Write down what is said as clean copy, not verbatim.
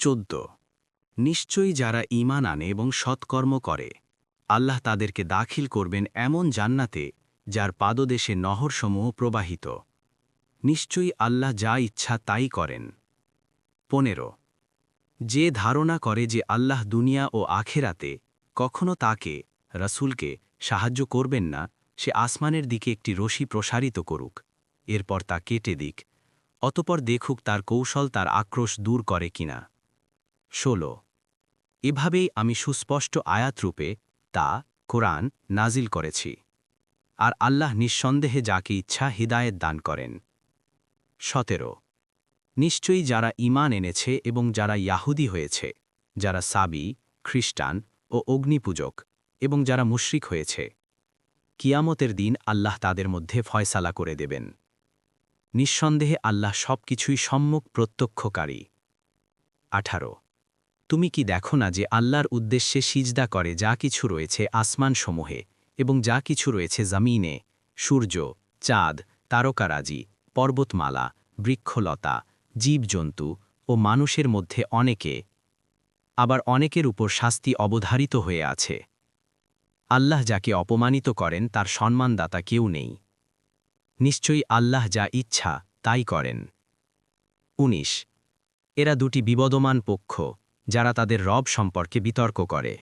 14 নিশ্চয়ই যারা ঈমান আনে এবং সৎকর্ম করে আল্লাহ তাদেরকে দাখিল করবেন এমন জান্নাতে যার পাদদেশে নহরসমূহ প্রবাহিত। নিশ্চয়ই আল্লাহ যা ইচ্ছা তাই করেন। 15 যে ধারণা করে যে আল্লাহ দুনিয়া ও আখেরাতে কখনো তাকে রাসূলকে সাহায্য করবেন না, সে আসমানের দিকে একটি রশি প্রসারিত করুক, এরপর তা কেটে দিক, অতপর দেখুক তার কৌশল তার আক্রোশ দূর করে কিনা। 16 এভাবেই আমি সুস্পষ্ট আয়াতরূপে তা কোরআন নাজিল করেছি, আর আল্লাহ নিঃসন্দেহে যাকে ইচ্ছা হিদায়েত দান করেন। 17 নিশ্চয়ই যারা ঈমান এনেছে এবং যারা ইয়াহুদী হয়েছে, যারা সাবি, খ্রিস্টান ও অগ্নিপূজক এবং যারা মুশরিক হয়েছে, কিয়ামতের দিন আল্লাহ তাদের মধ্যে ফয়সালা করে দেবেন। নিঃসন্দেহে আল্লাহ সবকিছুই সম্মুখ প্রত্যক্ষকারী। 18 তুমি কি দেখো না যে আল্লাহর উদ্দেশ্যে সিজদা করে যা কিছু রয়েছে আসমানসমূহে এবং যা কিছু রয়েছে জমিনে, সূর্য, চাঁদ, তারকারাজি, পর্বতমালা, বৃক্ষলতা, জীবজন্তু ও মানুষের মধ্যে অনেকে, আবার অনেকের উপর শাস্তি অবধারিত হয়ে আছে। আল্লাহ যাকে অপমানিত করেন তার সম্মানদাতা কেউ নেই। নিশ্চয়ই আল্লাহ যা ইচ্ছা তাই করেন। 19 এরা দুটি বিবদমান পক্ষ যারা তাদের রব সম্পর্কে বিতর্ক করে।